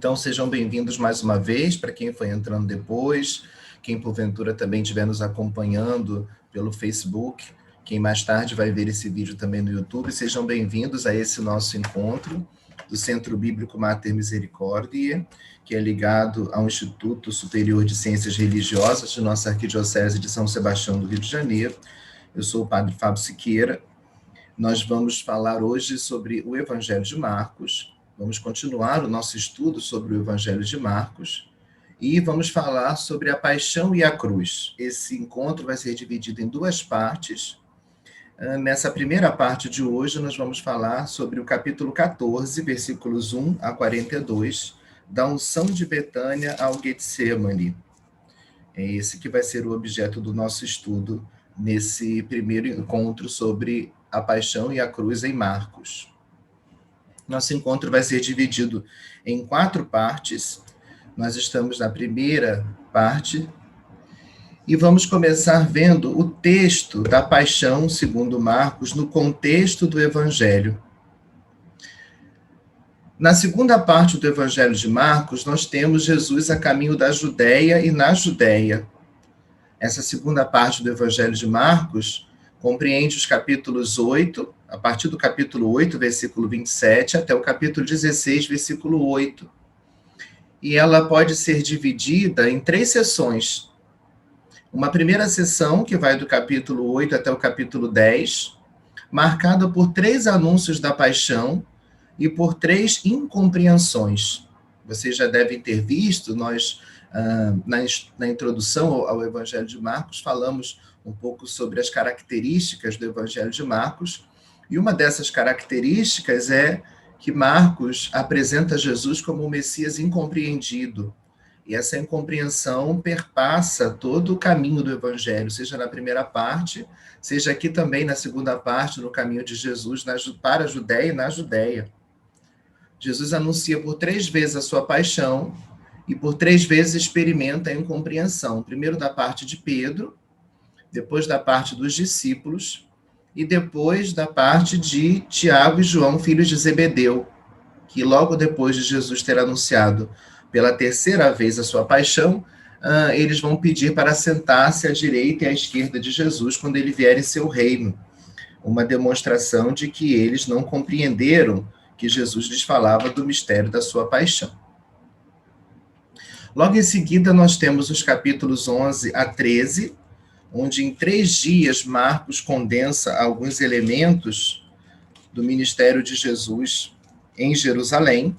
Então, sejam bem-vindos mais uma vez, para quem foi entrando depois, quem porventura também estiver nos acompanhando pelo Facebook, quem mais tarde vai ver esse vídeo também no YouTube, sejam bem-vindos a esse nosso encontro do Centro Bíblico Mater Misericordiae, que é ligado ao Instituto Superior de Ciências Religiosas de nossa Arquidiocese de São Sebastião do Rio de Janeiro. Eu sou o Padre Fábio Siqueira. Nós vamos falar hoje sobre o Evangelho de Marcos, vamos continuar o nosso estudo sobre o Evangelho de Marcos e vamos falar sobre a paixão e a cruz. Esse encontro vai ser dividido em duas partes. Nessa primeira parte de hoje, nós vamos falar sobre o capítulo 14, versículos 1 a 42, da unção de Betânia ao Getsemane. É esse que vai ser o objeto do nosso estudo nesse primeiro encontro sobre a paixão e a cruz em Marcos. Nosso encontro vai ser dividido em 4 partes. Nós estamos na primeira parte e vamos começar vendo o texto da paixão, segundo Marcos, no contexto do Evangelho. Na segunda parte do Evangelho de Marcos, nós temos Jesus a caminho da Judéia e na Judéia. Essa segunda parte do Evangelho de Marcos compreende os capítulos 8, a partir do capítulo 8, versículo 27, até o capítulo 16, versículo 8. E ela pode ser dividida em 3 sessões. Uma primeira sessão, que vai do capítulo 8 até o capítulo 10, marcada por 3 anúncios da paixão e por 3 incompreensões. Vocês já devem ter visto, nós, na introdução ao Evangelho de Marcos, falamos um pouco sobre as características do Evangelho de Marcos, e uma dessas características é que Marcos apresenta Jesus como o Messias incompreendido, e essa incompreensão perpassa todo o caminho do Evangelho, seja na primeira parte, seja aqui também na segunda parte, no caminho de Jesus para a Judéia e na Judéia. Jesus anuncia por 3 vezes a sua paixão e por 3 vezes experimenta a incompreensão. Primeiro da parte de Pedro, depois da parte dos discípulos e depois da parte de Tiago e João, filhos de Zebedeu, que logo depois de Jesus ter anunciado pela 3ª vez a sua paixão, eles vão pedir para sentar-se à direita e à esquerda de Jesus quando ele vier em seu reino. Uma demonstração de que eles não compreenderam que Jesus lhes falava do mistério da sua paixão. Logo em seguida, nós temos os capítulos 11 a 13, onde em 3 dias Marcos condensa alguns elementos do ministério de Jesus em Jerusalém,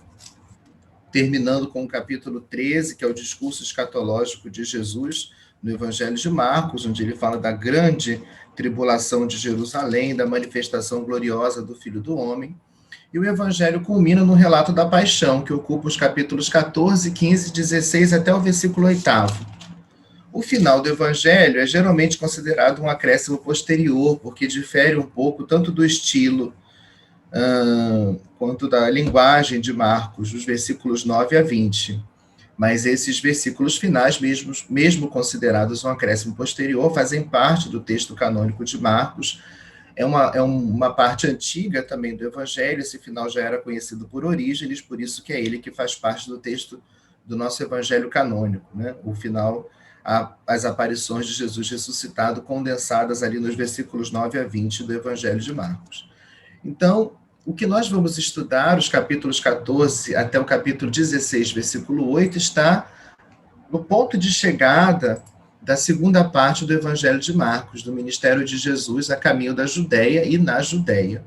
terminando com o capítulo 13, que é o discurso escatológico de Jesus no Evangelho de Marcos, onde ele fala da grande tribulação de Jerusalém, da manifestação gloriosa do Filho do Homem. E o Evangelho culmina no relato da paixão, que ocupa os capítulos 14, 15, 16 até o versículo 8º. O final do Evangelho é geralmente considerado um acréscimo posterior, porque difere um pouco tanto do estilo quanto da linguagem de Marcos, dos versículos 9 a 20. Mas esses versículos finais, mesmo considerados um acréscimo posterior, fazem parte do texto canônico de Marcos. É uma parte antiga também do Evangelho, esse final já era conhecido por Orígenes, por isso que é ele que faz parte do texto do nosso Evangelho canônico, né? O final, as aparições de Jesus ressuscitado, condensadas ali nos versículos 9 a 20 do Evangelho de Marcos. Então, o que nós vamos estudar, os capítulos 14 até o capítulo 16, versículo 8, está no ponto de chegada da segunda parte do Evangelho de Marcos, do ministério de Jesus a caminho da Judéia e na Judéia.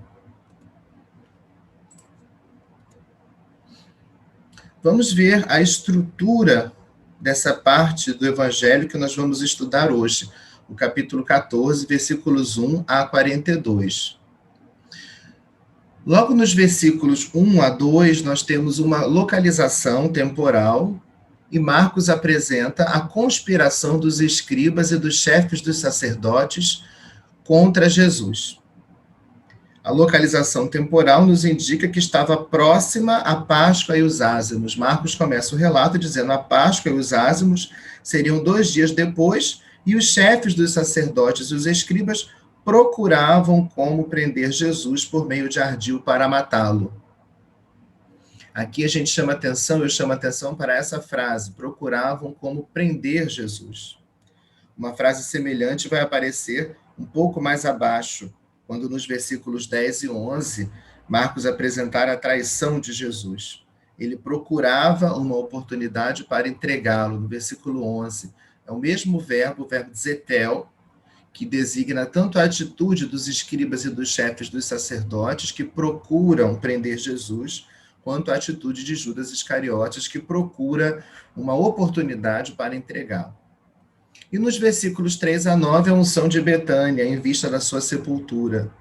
Vamos ver a estrutura dessa parte do Evangelho que nós vamos estudar hoje, o capítulo 14, versículos 1 a 42. Logo nos versículos 1 a 2, nós temos uma localização temporal e Marcos apresenta a conspiração dos escribas e dos chefes dos sacerdotes contra Jesus. A localização temporal nos indica que estava próxima a Páscoa e os ázimos. Marcos começa o relato dizendo a Páscoa e os ázimos seriam 2 dias depois e os chefes dos sacerdotes e os escribas procuravam como prender Jesus por meio de ardil para matá-lo. Aqui a gente chama atenção, eu chamo atenção para essa frase: procuravam como prender Jesus. Uma frase semelhante vai aparecer um pouco mais abaixo, quando nos versículos 10 e 11, Marcos apresentar a traição de Jesus. Ele procurava uma oportunidade para entregá-lo, no versículo 11. É o mesmo verbo, o verbo zetel, que designa tanto a atitude dos escribas e dos chefes dos sacerdotes, que procuram prender Jesus, quanto a atitude de Judas Iscariotes, que procura uma oportunidade para entregá-lo. E nos versículos 3 a 9, a unção de Betânia, em vista da sua sepultura.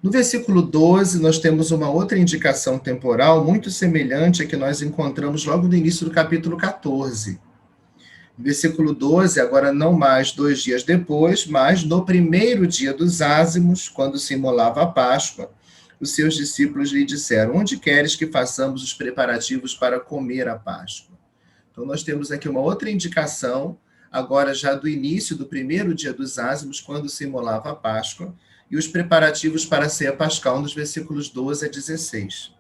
No versículo 12, nós temos uma outra indicação temporal muito semelhante à que nós encontramos logo no início do capítulo 14. No versículo 12, agora não mais 2 dias depois, mas no primeiro dia dos ázimos, quando se imolava a Páscoa, os seus discípulos lhe disseram: onde queres que façamos os preparativos para comer a Páscoa? Então, nós temos aqui uma outra indicação, agora já do início do primeiro dia dos ázimos, quando se imolava a Páscoa, e os preparativos para a ceia pascal, nos versículos 12 a 16.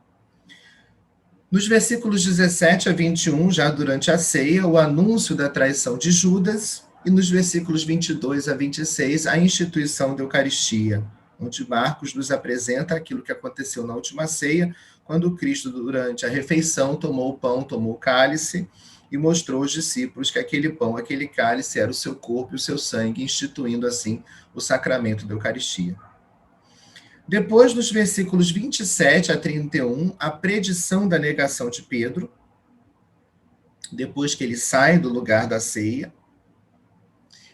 Nos versículos 17 a 21, já durante a ceia, o anúncio da traição de Judas, e nos versículos 22 a 26, a instituição da Eucaristia, onde Marcos nos apresenta aquilo que aconteceu na última ceia, quando Cristo, durante a refeição, tomou o pão, tomou o cálice, e mostrou aos discípulos que aquele pão, aquele cálice era o seu corpo e o seu sangue, instituindo assim o sacramento da Eucaristia. Depois, nos versículos 27 a 31, a predição da negação de Pedro, depois que ele sai do lugar da ceia.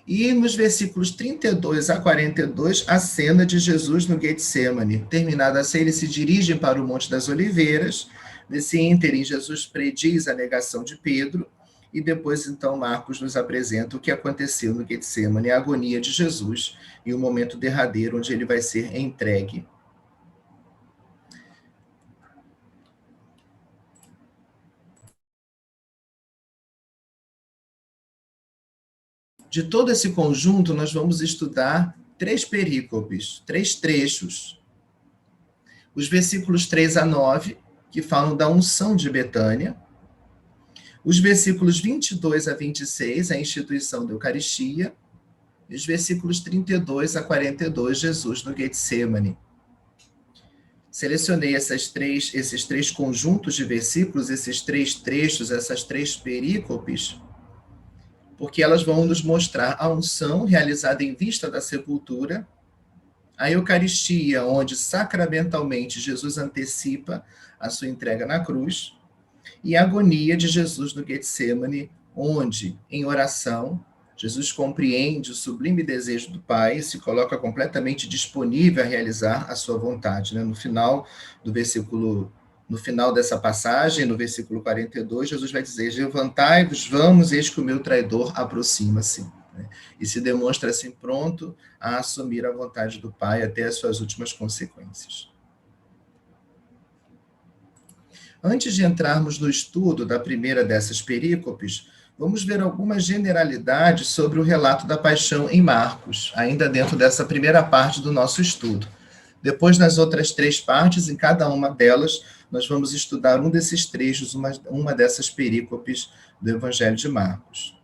E nos versículos 32 a 42, a cena de Jesus no Getsemane. Terminada a ceia, eles se dirigem para o Monte das Oliveiras. Nesse ínterim, Jesus prediz a negação de Pedro, e depois, então, Marcos nos apresenta o que aconteceu no Getsemane, a agonia de Jesus, e o momento derradeiro onde ele vai ser entregue. De todo esse conjunto, nós vamos estudar 3 perícopes, 3 trechos. Os versículos 3 a 9, que falam da unção de Betânia. Os versículos 22 a 26, a instituição da Eucaristia. E os versículos 32 a 42, Jesus no Getsemane. Selecionei esses três conjuntos de versículos, esses 3 trechos, essas 3 perícopes, porque elas vão nos mostrar a unção realizada em vista da sepultura, a Eucaristia, onde sacramentalmente Jesus antecipa a sua entrega na cruz, e a agonia de Jesus no Getsemane, onde, em oração, Jesus compreende o sublime desejo do Pai e se coloca completamente disponível a realizar a sua vontade. No final dessa passagem, no versículo 42, Jesus vai dizer: levantai-vos, vamos, eis que o meu traidor aproxima-se. E se demonstra assim pronto a assumir a vontade do Pai até as suas últimas consequências. Antes de entrarmos no estudo da primeira dessas perícopes, vamos ver algumas generalidades sobre o relato da paixão em Marcos, ainda dentro dessa primeira parte do nosso estudo. Depois, nas outras 3 partes, em cada uma delas, nós vamos estudar um desses trechos, uma dessas perícopes do Evangelho de Marcos.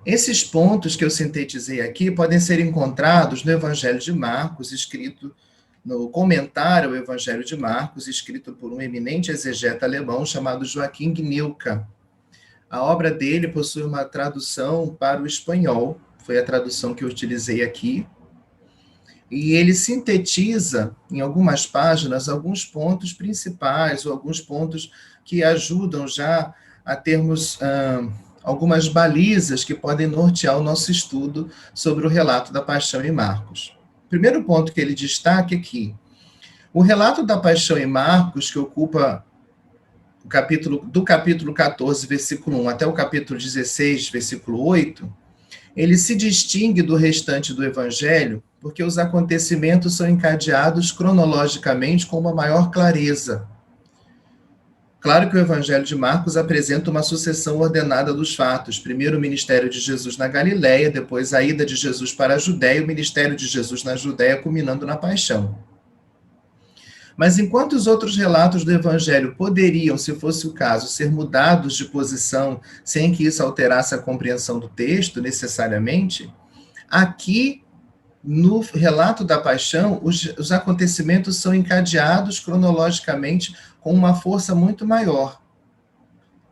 Esses pontos que eu sintetizei aqui podem ser encontrados no Evangelho de Marcos, escrito no comentário ao Evangelho de Marcos, escrito por um eminente exegeta alemão chamado Joachim Gnilka. A obra dele possui uma tradução para o espanhol, foi a tradução que eu utilizei aqui, e ele sintetiza, em algumas páginas, alguns pontos principais, ou alguns pontos que ajudam já a termos algumas balizas que podem nortear o nosso estudo sobre o relato da paixão em Marcos. O primeiro ponto que ele destaca é que o relato da paixão em Marcos, que ocupa do capítulo 14, versículo 1, até o capítulo 16, versículo 8, ele se distingue do restante do Evangelho porque os acontecimentos são encadeados cronologicamente com uma maior clareza. Claro que o Evangelho de Marcos apresenta uma sucessão ordenada dos fatos. Primeiro o ministério de Jesus na Galileia, depois a ida de Jesus para a Judéia, o ministério de Jesus na Judéia, culminando na paixão. Mas enquanto os outros relatos do Evangelho poderiam, se fosse o caso, ser mudados de posição sem que isso alterasse a compreensão do texto necessariamente, aqui no relato da paixão, os acontecimentos são encadeados cronologicamente com uma força muito maior,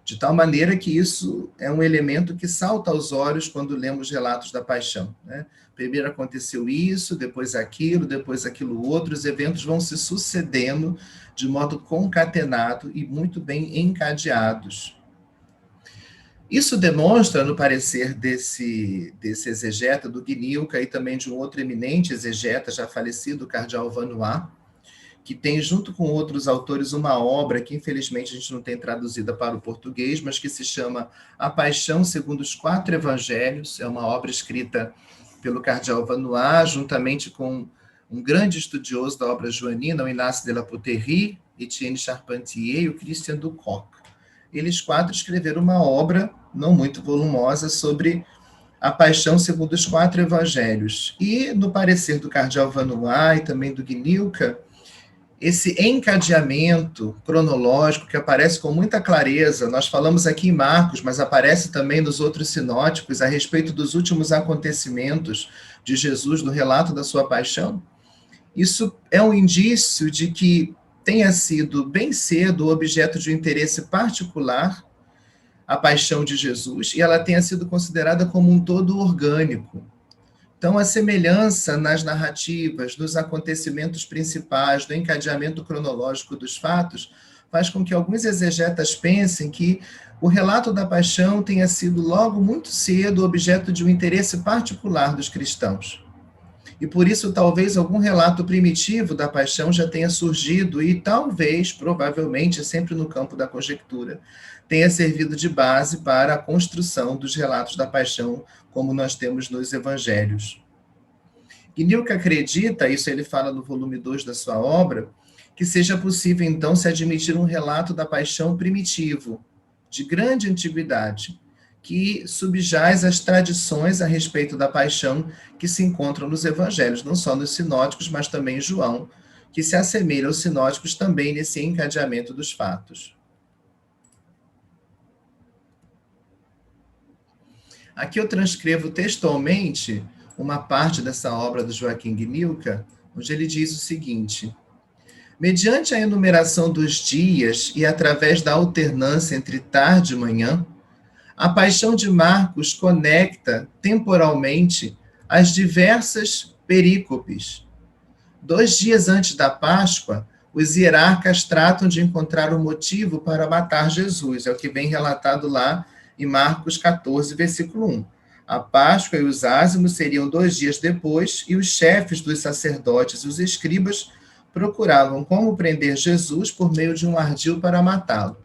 de tal maneira que isso é um elemento que salta aos olhos quando lemos relatos da paixão, né? Primeiro aconteceu isso, depois aquilo outro, os eventos vão se sucedendo de modo concatenado e muito bem encadeados. Isso demonstra, no parecer desse exegeta, do Guinilca, e também de um outro eminente exegeta, já falecido, o cardeal Vanois, que tem, junto com outros autores, uma obra que, infelizmente, a gente não tem traduzida para o português, mas que se chama A Paixão segundo os Quatro Evangelhos. É uma obra escrita pelo cardeal Vanois, juntamente com um grande estudioso da obra joanina, o Inácio de la Poterie, Etienne Charpentier e o Christian Ducoc. Eles quatro escreveram uma obra, não muito volumosa, sobre a paixão segundo os quatro evangelhos. E, no parecer do cardeal Vanois e também do Guinilca, esse encadeamento cronológico que aparece com muita clareza, nós falamos aqui em Marcos, mas aparece também nos outros sinóticos, a respeito dos últimos acontecimentos de Jesus no relato da sua paixão, isso é um indício de que tenha sido bem cedo objeto de um interesse particular a paixão de Jesus, e ela tenha sido considerada como um todo orgânico. Então, a semelhança nas narrativas, nos acontecimentos principais, do encadeamento cronológico dos fatos, faz com que alguns exegetas pensem que o relato da paixão tenha sido logo muito cedo objeto de um interesse particular dos cristãos. E por isso, talvez, algum relato primitivo da paixão já tenha surgido e talvez, provavelmente, sempre no campo da conjectura, tenha servido de base para a construção dos relatos da paixão, como nós temos nos evangelhos. Guinilca acredita, isso ele fala no volume 2 da sua obra, que seja possível, então, se admitir um relato da paixão primitivo, de grande antiguidade, que subjaz as tradições a respeito da paixão que se encontram nos evangelhos, não só nos sinóticos, mas também em João, que se assemelha aos sinóticos também nesse encadeamento dos fatos. Aqui eu transcrevo textualmente uma parte dessa obra do Joaquim Guinilca, onde ele diz o seguinte: mediante a enumeração dos dias e através da alternância entre tarde e manhã, a paixão de Marcos conecta temporalmente as diversas perícopes. 2 dias antes da Páscoa, os hierarcas tratam de encontrar um motivo para matar Jesus, é o que vem relatado lá em Marcos 14, versículo 1. A Páscoa e os ázimos seriam 2 dias depois, e os chefes dos sacerdotes e os escribas procuravam como prender Jesus por meio de um ardil para matá-lo.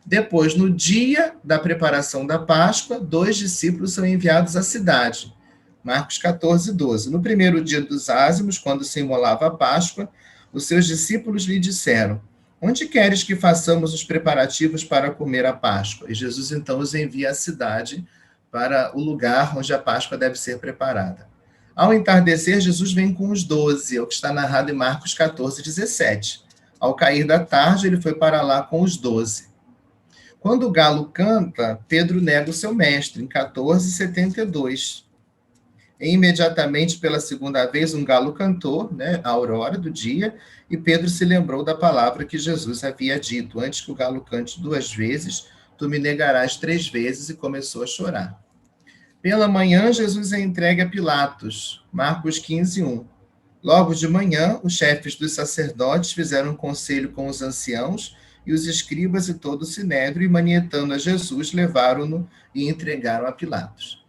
Depois, no dia da preparação da Páscoa, 2 discípulos são enviados à cidade. Marcos 14, 12. No primeiro dia dos ázimos, quando se imolava a Páscoa, os seus discípulos lhe disseram: onde queres que façamos os preparativos para comer a Páscoa? E Jesus então os envia à cidade para o lugar onde a Páscoa deve ser preparada. Ao entardecer, Jesus vem com os 12, é o que está narrado em Marcos 14, 17. Ao cair da tarde, ele foi para lá com os 12. Quando o galo canta, Pedro nega o seu mestre, em 14:72. E imediatamente, pela segunda vez, um galo cantou, né, a aurora do dia, e Pedro se lembrou da palavra que Jesus havia dito: antes que o galo cante 2 vezes, tu me negarás 3 vezes, e começou a chorar. Pela manhã, Jesus é entregue a Pilatos, Marcos 15, 1. Logo de manhã, os chefes dos sacerdotes fizeram um conselho com os anciãos e os escribas e todo o sinédrio, e manietando a Jesus, levaram-no e entregaram a Pilatos.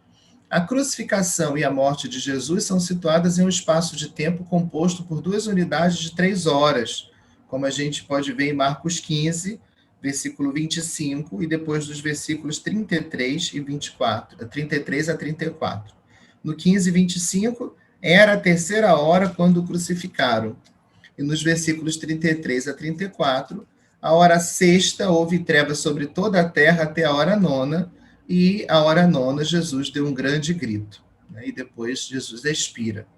A crucificação e a morte de Jesus são situadas em um espaço de tempo composto por 2 unidades de 3 horas, como a gente pode ver em Marcos 15, versículo 25, e depois dos versículos 33 e 24, 33 a 34. No 15 e 25, era a 3ª hora quando o crucificaram. E nos versículos 33 a 34, a hora 6ª houve trevas sobre toda a terra até a hora 9ª, e a hora 9ª Jesus deu um grande grito, né? E depois Jesus expira.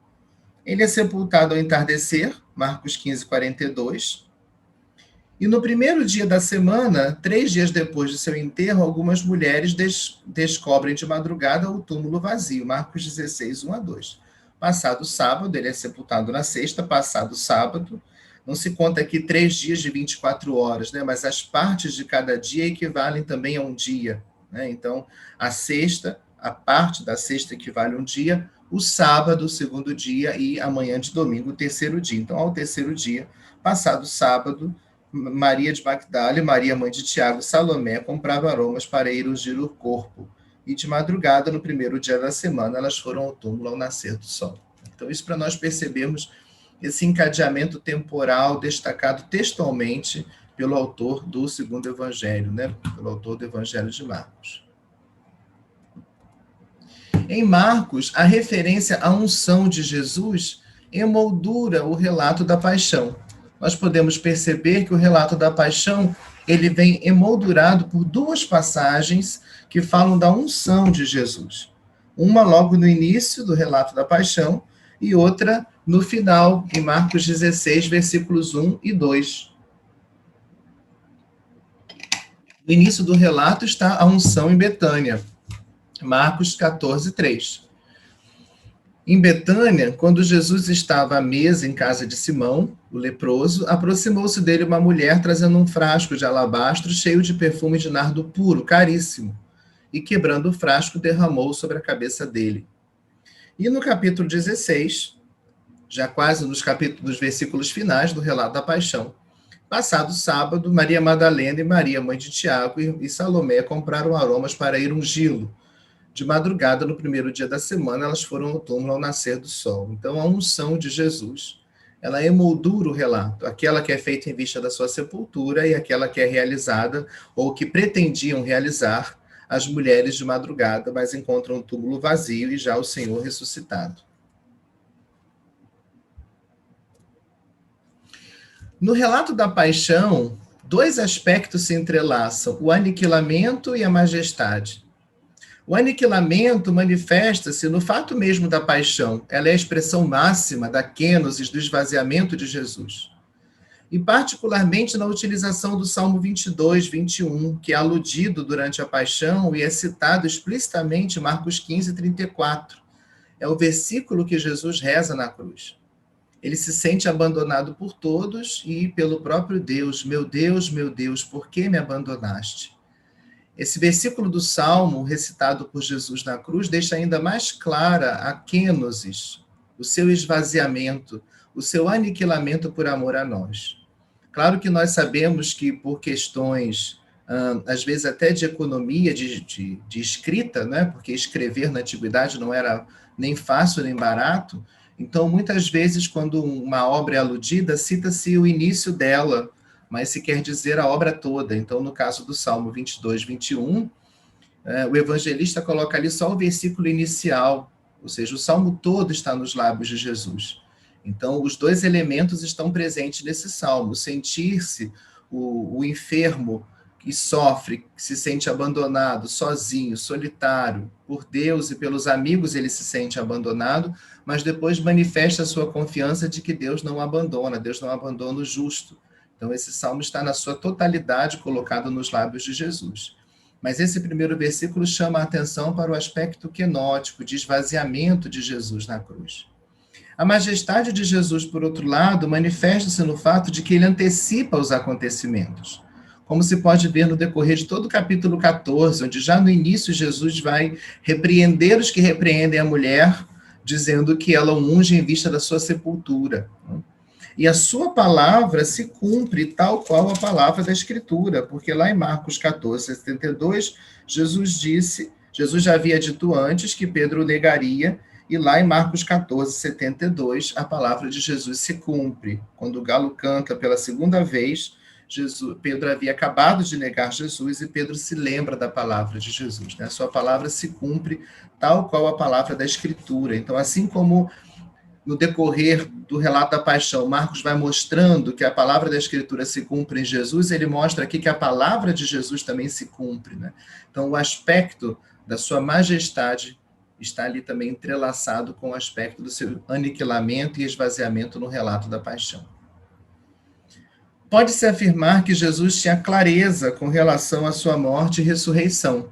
Ele é sepultado ao entardecer, Marcos 15, 42. E no primeiro dia da semana, 3 dias depois de seu enterro, algumas mulheres descobrem de madrugada o túmulo vazio, Marcos 16, 1 a 2. Passado sábado, ele é sepultado na sexta, passado sábado, não se conta aqui 3 dias de 24 horas, né? Mas as partes de cada dia equivalem também a um dia, né? Então, a sexta, a parte da sexta equivale a um dia, o sábado, o segundo dia, e amanhã de domingo, o terceiro dia. Então, ao terceiro dia, passado sábado, Maria de Magdala, Maria, mãe de Tiago, Salomé, compravam aromas para ir ungir o corpo. E de madrugada, no primeiro dia da semana, elas foram ao túmulo ao nascer do sol. Então, isso para nós percebermos esse encadeamento temporal destacado textualmente pelo autor do segundo evangelho, né? Pelo autor do evangelho de Marcos. Em Marcos, a referência à unção de Jesus emoldura o relato da paixão. Nós podemos perceber que o relato da paixão ele vem emoldurado por duas passagens que falam da unção de Jesus. Uma logo no início do relato da paixão e outra no final, em Marcos 16, versículos 1 e 2. No início do relato está a unção em Betânia, Marcos 14, 3. Em Betânia, quando Jesus estava à mesa em casa de Simão, o leproso, aproximou-se dele uma mulher trazendo um frasco de alabastro cheio de perfume de nardo puro, caríssimo, e quebrando o frasco, derramou sobre a cabeça dele. E no capítulo 16, já quase nos versículos finais do relato da paixão, passado sábado, Maria Madalena e Maria, mãe de Tiago, e Salomé compraram aromas para ir ungí-lo. De madrugada, no primeiro dia da semana, elas foram ao túmulo ao nascer do sol. Então, a unção de Jesus, ela emoldura o relato, aquela que é feita em vista da sua sepultura e aquela que é realizada, ou que pretendiam realizar, as mulheres de madrugada, mas encontram o túmulo vazio e já o Senhor ressuscitado. No relato da paixão, dois aspectos se entrelaçam, o aniquilamento e a majestade. O aniquilamento manifesta-se no fato mesmo da paixão. Ela é a expressão máxima da kenosis, do esvaziamento de Jesus. E particularmente na utilização do Salmo 22, 21, que é aludido durante a paixão e é citado explicitamente em Marcos 15, 34. É o versículo que Jesus reza na cruz. Ele se sente abandonado por todos e pelo próprio Deus. Meu Deus, por que me abandonaste? Esse versículo do Salmo, recitado por Jesus na cruz, deixa ainda mais clara a kenosis, o seu esvaziamento, o seu aniquilamento por amor a nós. Claro que nós sabemos que por questões, às vezes até de economia, de escrita, né? Porque escrever na antiguidade não era nem fácil nem barato, então muitas vezes quando uma obra é aludida, cita-se o início dela, mas se quer dizer a obra toda. Então, no caso do Salmo 22, 21, o evangelista coloca ali só o versículo inicial, ou seja, o Salmo todo está nos lábios de Jesus. Então, os dois elementos estão presentes nesse Salmo. Sentir-se o enfermo que sofre, que se sente abandonado, sozinho, solitário, por Deus e pelos amigos ele se sente abandonado, mas depois manifesta a sua confiança de que Deus não abandona o justo. Então, esse salmo está na sua totalidade colocado nos lábios de Jesus. Mas esse primeiro versículo chama a atenção para o aspecto kenótico, de esvaziamento de Jesus na cruz. A majestade de Jesus, por outro lado, manifesta-se no fato de que ele antecipa os acontecimentos. Como se pode ver no decorrer de todo o capítulo 14, onde já no início Jesus vai repreender os que repreendem a mulher, dizendo que ela o unge em vista da sua sepultura. E a sua palavra se cumpre tal qual a palavra da Escritura, porque lá em Marcos 14, 72, Jesus já havia dito antes que Pedro o negaria, e lá em Marcos 14, 72, a palavra de Jesus se cumpre. Quando o galo canta pela segunda vez, Pedro havia acabado de negar Jesus e Pedro se lembra da palavra de Jesus. Né? A sua palavra se cumpre tal qual a palavra da Escritura. Então, assim como no decorrer do relato da paixão, Marcos vai mostrando que a palavra da Escritura se cumpre em Jesus, ele mostra aqui que a palavra de Jesus também se cumpre. Né? Então, o aspecto da sua majestade está ali também entrelaçado com o aspecto do seu aniquilamento e esvaziamento no relato da paixão. Pode-se afirmar que Jesus tinha clareza com relação à sua morte e ressurreição.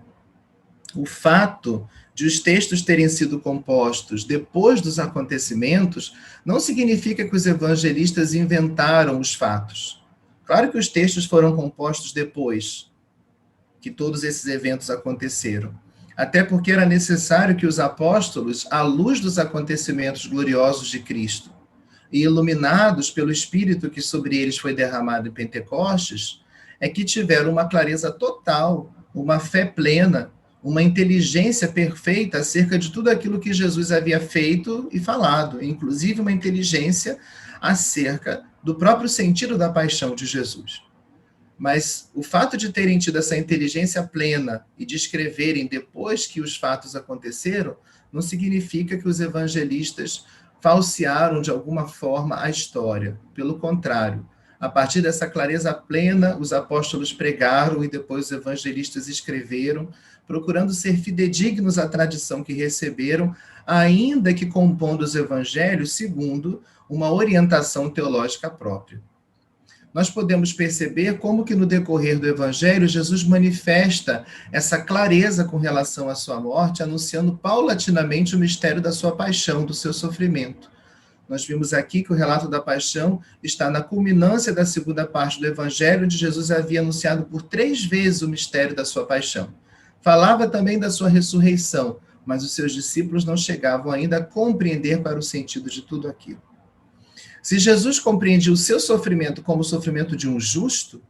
O fato de os textos terem sido compostos depois dos acontecimentos não significa que os evangelistas inventaram os fatos. Claro que os textos foram compostos depois que todos esses eventos aconteceram. Até porque era necessário que os apóstolos, à luz dos acontecimentos gloriosos de Cristo, e iluminados pelo Espírito que sobre eles foi derramado em Pentecostes, é que tiveram uma clareza total, uma fé plena, uma inteligência perfeita acerca de tudo aquilo que Jesus havia feito e falado, inclusive uma inteligência acerca do próprio sentido da paixão de Jesus. Mas o fato de terem tido essa inteligência plena e de escreverem depois que os fatos aconteceram, não significa que os evangelistas falsearam de alguma forma a história. Pelo contrário, a partir dessa clareza plena, os apóstolos pregaram e depois os evangelistas escreveram, procurando ser fidedignos à tradição que receberam, ainda que compondo os evangelhos segundo uma orientação teológica própria. Nós podemos perceber como que no decorrer do Evangelho, Jesus manifesta essa clareza com relação à sua morte, anunciando paulatinamente o mistério da sua paixão, do seu sofrimento. Nós vimos aqui que o relato da paixão está na culminância da segunda parte do Evangelho, onde Jesus havia anunciado por 3 vezes o mistério da sua paixão. Falava também da sua ressurreição, mas os seus discípulos não chegavam ainda a compreender para o sentido de tudo aquilo. Se Jesus compreendia o seu sofrimento como o sofrimento de um justo,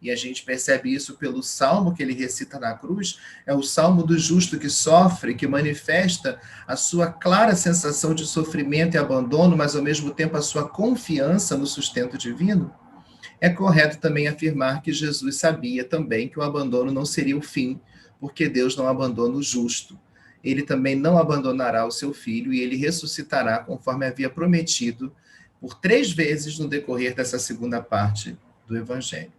e a gente percebe isso pelo salmo que ele recita na cruz, é o salmo do justo que sofre, que manifesta a sua clara sensação de sofrimento e abandono, mas ao mesmo tempo a sua confiança no sustento divino, é correto também afirmar que Jesus sabia também que o abandono não seria o fim, porque Deus não abandona o justo. Ele também não abandonará o seu filho e ele ressuscitará conforme havia prometido por 3 vezes no decorrer dessa segunda parte do Evangelho.